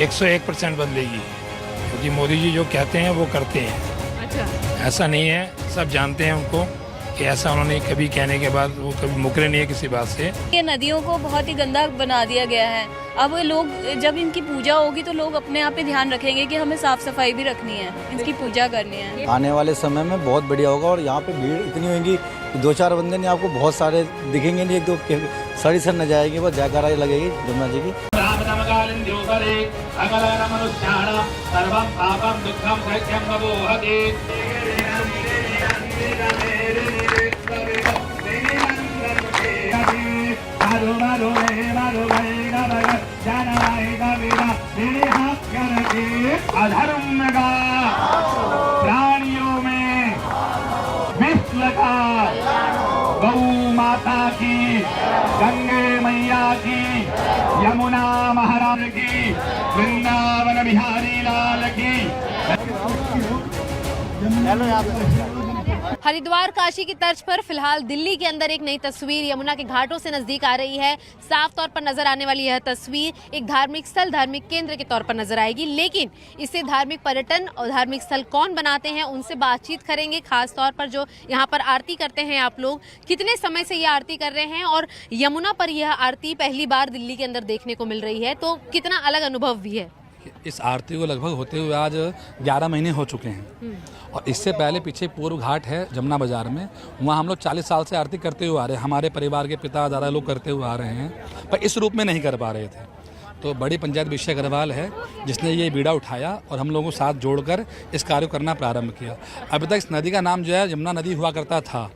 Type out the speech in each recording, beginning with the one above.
101% बदलेगी, क्योंकि मोदी जी जो कहते हैं वो करते हैं। अच्छा, ऐसा नहीं है, सब जानते हैं उनको कि ऐसा उन्होंने कभी कहने के बाद वो कभी मुकरे नहीं है किसी बात से। ये नदियों को बहुत ही गंदा बना दिया गया है। अब लोग जब इनकी पूजा होगी तो लोग अपने आप पे ध्यान रखेंगे कि हमें साफ सफाई भी रखनी है, इनकी पूजा करनी है। आने वाले समय में बहुत बढ़िया होगा और यहाँ पे भीड़ इतनी होगी कि 2-4 बंदे नहीं आपको बहुत सारे दिखेंगे नहीं, एक दो सड़ी सर न जाएगी, बस जयकारा लगेगी यमुना जी की। प्राणियों में विष लगा, गौ माता की, गंगे मैया की, यमुना महाराज की, वृंदावन बिहारी लाल की। हरिद्वार काशी की तर्ज पर फिलहाल दिल्ली के अंदर एक नई तस्वीर यमुना के घाटों से नजदीक आ रही है। साफ तौर पर नजर आने वाली यह तस्वीर एक धार्मिक स्थल, धार्मिक केंद्र के तौर पर नजर आएगी, लेकिन इसे धार्मिक पर्यटन और धार्मिक स्थल कौन बनाते हैं उनसे बातचीत करेंगे। खास तौर पर जो यहाँ पर आरती करते हैं आप लोग, कितने समय से ये आरती कर रहे हैं और यमुना पर यह आरती पहली बार दिल्ली के अंदर देखने को मिल रही है, तो कितना अलग अनुभव भी है। इस आरती को लगभग होते हुए आज 11 महीने हो चुके हैं और इससे पहले पीछे पूर्व घाट है जमुना बाजार में, वहाँ हम लोग 40 साल से आरती करते हुए आ रहे हैं। हमारे परिवार के पिता दादा लोग करते हुए आ रहे हैं, पर इस रूप में नहीं कर पा रहे थे। तो बड़ी पंचायत विषय अग्रवाल है जिसने ये बीड़ा उठाया और हम लोगों को साथ जोड़कर इस कार्य को करना प्रारंभ किया। अभी तक इस नदी का नाम जो है यमुना नदी हुआ करता था,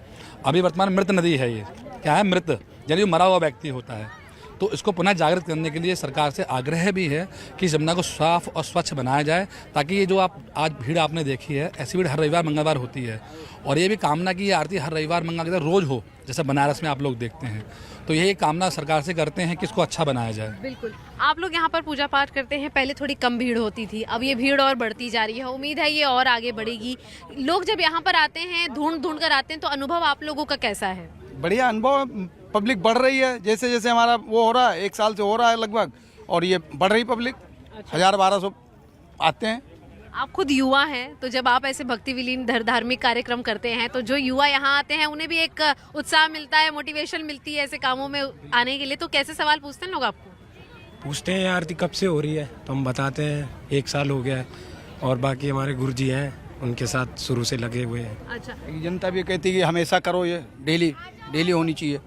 अभी वर्तमान मृत नदी है। ये क्या है? मृत, यानी जो मरा हुआ व्यक्ति होता है। तो इसको पुनः जागृत करने के लिए सरकार से आग्रह भी है कि यमुना को साफ और स्वच्छ बनाया जाए, ताकि ये जो आप आज भीड़ आपने देखी है, ऐसी भीड़ हर रविवार मंगलवार होती है और ये भी कामना की ये आरती हर रविवार मंगलवार रोज हो, जैसे बनारस में आप लोग देखते हैं। तो यही कामना सरकार से करते हैं कि इसको अच्छा बनाया जाए। बिल्कुल, आप लोग यहाँ पर पूजा पाठ करते हैं, पहले थोड़ी कम भीड़ होती थी, अब ये भीड़ और बढ़ती जा रही है, उम्मीद है ये और आगे बढ़ेगी। लोग जब यहाँ पर आते हैं, ढूंढ कर आते हैं, तो अनुभव आप लोगों का कैसा है? बढ़िया अनुभव, पब्लिक बढ़ रही है जैसे जैसे हमारा वो हो रहा है, 1 साल से हो रहा है लगभग, और ये बढ़ रही पब्लिक। 1000-1200 आते हैं। आप खुद युवा हैं, तो जब आप ऐसे भक्ति विलीन धार्मिक कार्यक्रम करते हैं, तो जो युवा यहाँ आते हैं उन्हें भी एक उत्साह मिलता है, मोटिवेशन मिलती है ऐसे कामों में आने के लिए, तो कैसे सवाल पूछते हैं लोग आपको? पूछते हैं आरती कब से हो रही है, तो हम बताते हैं 1 साल हो गया है, और बाकी हमारे गुरुजी हैं उनके साथ शुरू से लगे हुए हैं। अच्छा, जनता भी कहती है कि हमेशा करो, ये डेली होनी चाहिए।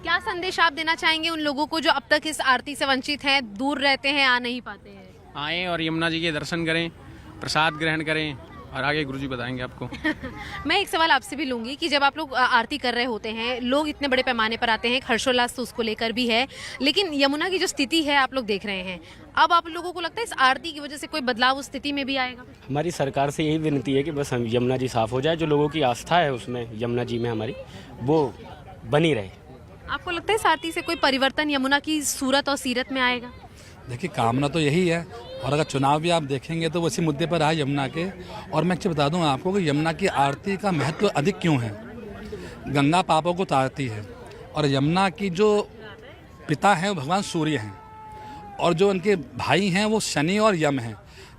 क्या संदेश आप देना चाहेंगे उन लोगों को जो अब तक इस आरती से वंचित हैं, दूर रहते हैं, आ नहीं पाते हैं? आएँ और यमुना जी के दर्शन करें, प्रसाद ग्रहण करें और आगे गुरुजी बताएंगे आपको। मैं एक सवाल आपसे भी लूंगी कि जब आप लोग आरती कर रहे होते हैं, लोग इतने बड़े पैमाने पर आते हैं, हर्षोल्लास तो उसको लेकर भी है, लेकिन यमुना की जो स्थिति है आप लोग देख रहे हैं, अब आप लोगों को लगता है इस आरती की वजह से कोई बदलाव उस स्थिति में भी आएगा? हमारी सरकार से यही विनती है कि बस हम यमुना जी साफ हो जाए, जो लोगों की आस्था है उसमें यमुना जी में हमारी, वो बनी रहे। आपको लगता है इस आरती से कोई परिवर्तन यमुना की सूरत और सीरत में आएगा? देखिए, कामना तो यही है, और अगर चुनाव भी आप देखेंगे तो वो इसी मुद्दे पर आए यमुना के। और मैं बता दूं आपको कि यमुना की आरती का महत्व अधिक क्यों है। गंगा पापों को तारती है और यमुना की जो पिता हैं वो भगवान सूर्य हैं और जो उनके भाई हैं वो शनि और यम हैं।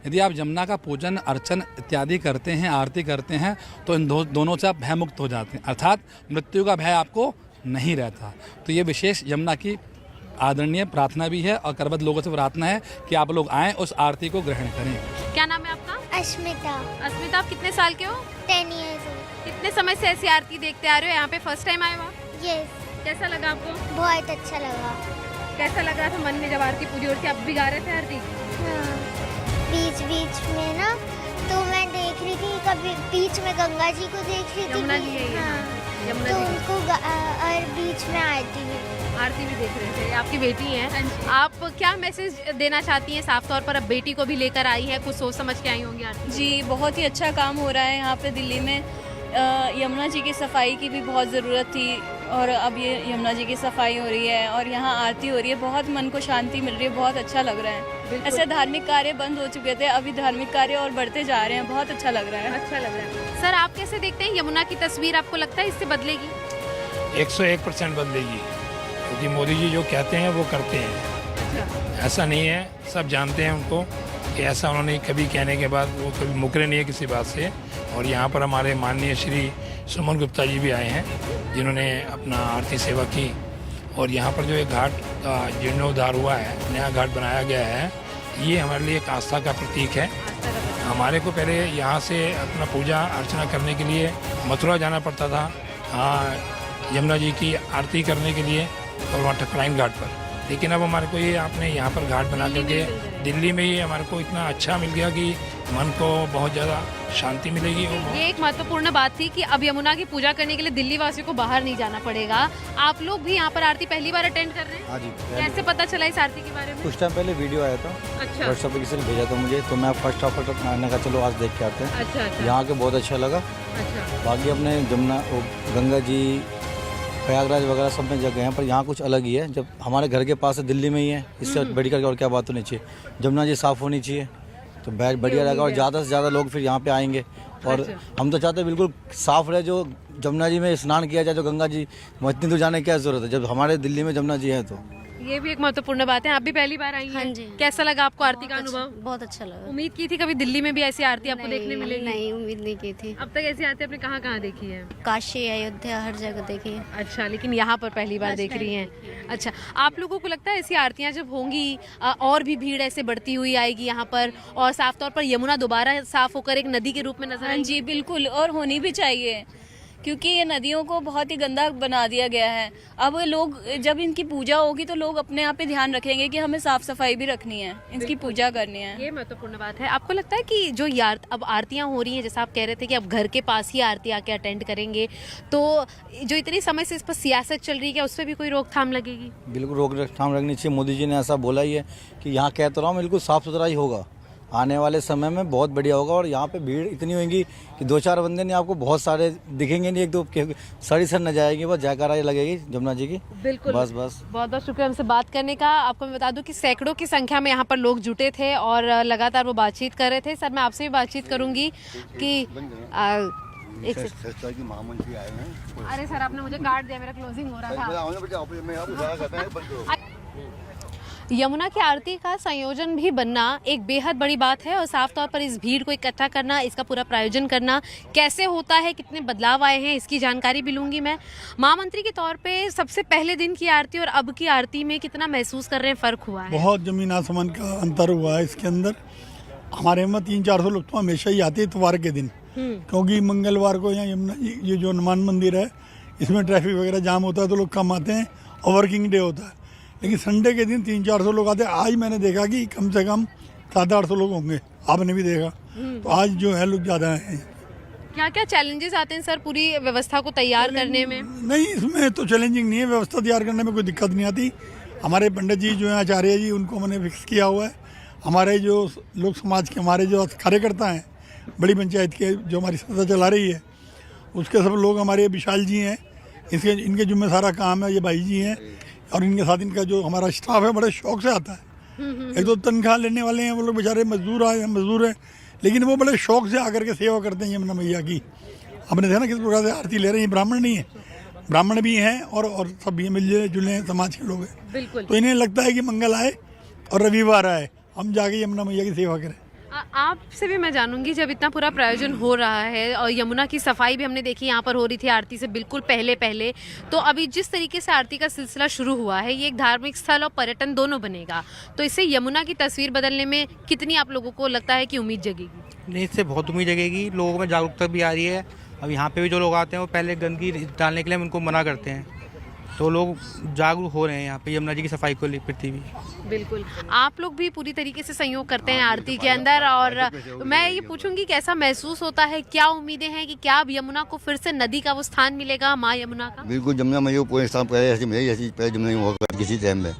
यदि आप यमुना का पूजन अर्चन इत्यादि करते हैं, आरती करते हैं, तो इन दोनों से आप भय मुक्त हो जाते हैं, अर्थात मृत्यु का भय आपको नहीं रहता। तो ये विशेष यमुना की आदरणीय प्रार्थना भी है और करबद्ध लोगों से प्रार्थना है कि आप लोग आएं, उस आरती को ग्रहण करें। क्या नाम है आपका? अस्मिता। अस्मिता, आप कितने साल के हो? 10 years old। कितने समय से ऐसी आरती देखते आ रहे हो? यहाँ पे फर्स्ट टाइम आए हो आप? यस। कैसा लगा आपको? बहुत अच्छा लगा। कैसा लग रहा था मन में जब आरती पूरी हो रही थी? आप भी गा रहे थे आरती? हाँ, बीच बीच में ना तो मैं देख रही थी, कभी बीच में गंगा जी को देख रही थी, यमुना जी है ये, हाँ, यमुना तो जी उनको और बीच में आरती भी देख रहे थे। आपकी बेटी हैं, आप क्या मैसेज देना चाहती हैं? साफ तौर पर अब बेटी को भी लेकर आई है, कुछ सोच समझ के आई होंगी आरती। जी, बहुत ही अच्छा काम हो रहा है यहाँ पे दिल्ली में। यमुना जी की सफाई की भी बहुत ज़रूरत थी और अब ये यमुना जी की सफाई हो रही है और यहाँ आरती हो रही है, बहुत मन को शांति मिल रही है, बहुत अच्छा लग रहा है। ऐसे धार्मिक कार्य बंद हो चुके थे, अभी धार्मिक कार्य और बढ़ते जा रहे हैं, बहुत अच्छा लग रहा है। अच्छा लग रहा है। सर, आप कैसे देखते हैं यमुना की तस्वीर? आपको लगता है इससे बदलेगी? 101% बदलेगी, क्योंकि मोदी जी जो कहते हैं वो करते हैं। अच्छा। ऐसा नहीं है, सब जानते हैं उनको कि ऐसा उन्होंने कभी कहने के बाद वो कभी मुकरे नहीं है किसी बात से। और यहाँ पर हमारे माननीय श्री सुमन गुप्ता जी भी आए हैं जिन्होंने अपना आरती सेवा की। और यहाँ पर जो एक घाट का जीर्णोद्धार हुआ है, नया घाट बनाया गया है, ये हमारे लिए एक आस्था का प्रतीक है। हमारे को पहले यहाँ से अपना पूजा अर्चना करने के लिए मथुरा जाना पड़ता था, यमुना जी की आरती करने के लिए, और वहाँ ठकुराइन घाट पर। लेकिन अब हमारे को ये आपने यहाँ पर घाट बना करके दिल्ली में ही हमारे को इतना अच्छा मिल गया कि मन को बहुत ज़्यादा शांति मिलेगी। ये एक महत्वपूर्ण बात थी कि अब यमुना की पूजा करने के लिए दिल्ली वासियों को बाहर नहीं जाना पड़ेगा। आप लोग भी यहाँ पर आरती पहली बार अटेंड कर रहे हैं? हाँ जी। कैसे पता चला इस आरती के बारे में? कुछ टाइम पहले वीडियो आया था, अच्छा। व्हाट्सएप पे किसी ने भेजा था मुझे, तो मैं फर्स्ट ऑफ मैंने कहा चलो आज देख के आते हैं। अच्छा। यहाँ के बहुत अच्छा लगा। अच्छा। बाकी अपने जमुना गंगा जी प्रयागराज वगैरह सब में जगह हैं, पर यहाँ कुछ अलग ही है। जब हमारे घर के पास है, दिल्ली में ही है, इससे बड़ी करके और क्या बात होनी चाहिए। जमुना जी साफ़ होनी चाहिए तो बढ़िया रहेगा और ज़्यादा से ज़्यादा लोग फिर यहाँ पे आएंगे। और हम तो चाहते हैं बिल्कुल साफ़ रहे, जो जमुना जी में स्नान किया जाए, जो गंगा जी में इतनी दूर जाने की क्या ज़रूरत है जब हमारे दिल्ली में जमुना जी है। तो ये भी एक महत्वपूर्ण बात है। आप भी पहली बार आई हैं? हाँ जी। कैसा लगा आपको आरती का अनुभव? बहुत अच्छा लगा। उम्मीद की थी कभी दिल्ली में भी ऐसी आरती आपको देखने मिलेगी? नहीं, उम्मीद नहीं की थी। अब तक ऐसी आरती आपने कहाँ कहाँ देखी है? काशी, अयोध्या, हर जगह देखी है। अच्छा, लेकिन यहाँ पर पहली बार देख रही हैं। अच्छा, आप लोगों को लगता है ऐसी आरतियाँ जब होंगी और भी भीड़ ऐसे बढ़ती हुई आएगी यहाँ पर, और साफ तौर पर यमुना दोबारा साफ होकर एक नदी के रूप में नजर हाँ जी, बिल्कुल, और होनी भी चाहिए, क्योंकि ये नदियों को बहुत ही गंदा बना दिया गया है। अब लोग जब इनकी पूजा होगी तो लोग अपने आप पे ध्यान रखेंगे कि हमें साफ सफाई भी रखनी है, इनकी पूजा करनी है। ये महत्वपूर्ण बात है। आपको लगता है कि जो अब आरतियां हो रही हैं, जैसा आप कह रहे थे कि अब घर के पास ही आरती आके अटेंड करेंगे, तो जो इतनी समय से इस पर सियासत चल रही है, उस पर भी कोई रोकथाम लगेगी? बिल्कुल रोकथाम रखनी चाहिए। मोदी जी ने ऐसा बोला ही है कि यहाँ कह तो रहा हूँ बिल्कुल साफ़ सुथरा ही होगा, आने वाले समय में बहुत बढ़िया होगा। और यहाँ पे भीड़ इतनी होगी कि 2-4 बंदे नहीं, आपको बहुत सारे दिखेंगे नहीं, एक दो सड़ी सर न जाएगी, बस जयकारा लगेगी जमुना जी की। बिल्कुल। बस बहुत बहुत शुक्रिया हमसे बात करने का। आपको मैं बता दूं कि सैकड़ों की संख्या में यहाँ पर लोग जुटे थे और लगातार वो बातचीत कर रहे थे। सर, मैं आपसे भी बातचीत करूंगी कि एक की महामंत्री आए हैं। अरे सर, आपने मुझे काट दिया, मेरा क्लोजिंग हो रहा था। यमुना की आरती का संयोजन भी बनना एक बेहद बड़ी बात है, और साफ तौर पर इस भीड़ को इकट्ठा करना, इसका पूरा प्रायोजन करना कैसे होता है, कितने बदलाव आए हैं, इसकी जानकारी भी लूंगी मैं। महामंत्री के तौर पे सबसे पहले दिन की आरती और अब की आरती में कितना महसूस कर रहे हैं, फर्क हुआ है? बहुत जमीन आसमान का अंतर हुआ है इसके अंदर। हमारे यहाँ 300-400 लोग तो हमेशा ही आते हैं इतवार के दिन, क्योंकि मंगलवार को यहाँ यमुना ये जो हनुमान मंदिर है, इसमें ट्रैफिक वगैरह जाम होता है तो लोग कम आते हैं और वर्किंग डे होता है। लेकिन संडे के दिन 300-400 लोग आते हैं। आज मैंने देखा कि कम से कम 700-800 लोग होंगे, आपने भी देखा। तो आज जो है लोग ज़्यादा हैं। क्या क्या चैलेंजेस आते हैं सर पूरी व्यवस्था को तैयार करने में? नहीं, इसमें तो चैलेंजिंग नहीं है, व्यवस्था तैयार करने में कोई दिक्कत नहीं आती। हमारे पंडित जी जो हैं, आचार्य जी, उनको मैंने फिक्स किया हुआ है। हमारे जो लोक समाज के हमारे जो कार्यकर्ता हैं, बड़ी पंचायत के जो हमारी संस्था चला रही है, उसके सब लोग हमारे विशाल जी हैं, इनके जिम्मे सारा काम है, ये भाई जी हैं, और इनके साथ इनका जो हमारा स्टाफ है बड़े शौक से आता है। एक तो तनख्वाह लेने वाले हैं वो लोग, बेचारे मजदूर हैं, लेकिन वो बड़े शौक से आकर के सेवा करते हैं यमुना मैया की। आपने देखा ना किस प्रकार से आरती ले रहे हैं। ब्राह्मण नहीं है, ब्राह्मण भी हैं और सब ये मिलजुले जुले समाज के लोग हैं। बिल्कुल। तो इन्हें लगता है कि मंगल आए और रविवार आए, हम जाके यमुना मैया की सेवा करें। आपसे भी मैं जानूंगी, जब इतना पूरा प्रायोजन हो रहा है और यमुना की सफाई भी हमने देखी यहाँ पर हो रही थी आरती से बिल्कुल पहले, तो अभी जिस तरीके से आरती का सिलसिला शुरू हुआ है, ये एक धार्मिक स्थल और पर्यटन दोनों बनेगा, तो इससे यमुना की तस्वीर बदलने में कितनी आप लोगों को लगता है कि उम्मीद जगेगी? नहीं, इससे बहुत उम्मीद जगेगी। लोगों में जागरूकता भी आ रही है। अब यहाँ पे भी जो लोग आते हैं वो पहले गंदगी डालने के लिए हम उनको मना करते हैं, तो लोग जागरूक हो रहे हैं यहाँ पे यमुना जी की सफाई को लेकर भी। बिल्कुल। आप लोग भी पूरी तरीके से सहयोग करते हैं आरती के अंदर, और मैं ये पूछूंगी कैसा महसूस होता है, क्या उम्मीदें हैं कि क्या अब यमुना को फिर से नदी का वो स्थान मिलेगा, माँ यमुना का? बिल्कुल, जमुना मैया पूरे स्थान पहले ऐसी मिलेगी जैसी पहले जमुना नहीं हुआ किसी टाइम में।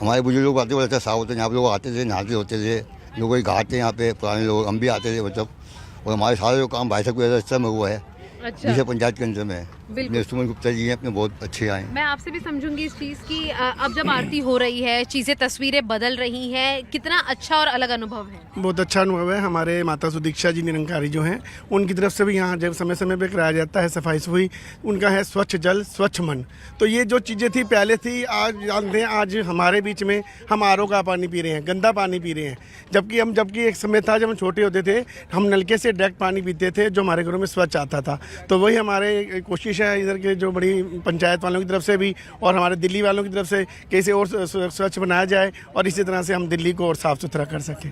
हमारे बुजुर्ग लोग आते बड़े साफ होते हैं, यहाँ पे लोग आते थे, नहाते होते थे, लोग घाट थे यहाँ पे, पुराने लोग, हम भी आते थे मतलब। और हमारे सारे जो काम भाई साहब की वजह से में हुआ है, अच्छा। जिसे पंचायत के अंदर में है। बिल्कुल। अपने सुमन गुप्ता जी हैं, अपने बहुत अच्छे आए हैं। मैं आपसे भी समझूंगी इस चीज़ की अब जब आरती हो रही है, चीज़ें तस्वीरें बदल रही हैं, कितना अच्छा और अलग अनुभव है? बहुत अच्छा अनुभव है। हमारे माता सुदीक्षा जी निरंकारी जो हैं, उनकी तरफ से भी यहाँ जब समय समय पे कराया जाता है सफाई सफाई, उनका है स्वच्छ जल स्वच्छ मन। तो ये जो चीज़ें थी पहले थी, आज जानते हैं आज हमारे बीच में हम आरओ का पानी पी रहे हैं, गंदा पानी पी रहे हैं। जबकि एक समय था जब हम छोटे होते थे, हम नलके से डायरेक्ट पानी पीते थे जो हमारे घरों में स्वच्छ आता था। तो वही हमारे कोशिश है इधर के जो बड़ी पंचायत वालों की तरफ से भी और हमारे दिल्ली वालों की तरफ से कैसे और स्वच्छ बनाया जाए और इसी तरह से हम दिल्ली को और साफ़ सुथरा कर सकें।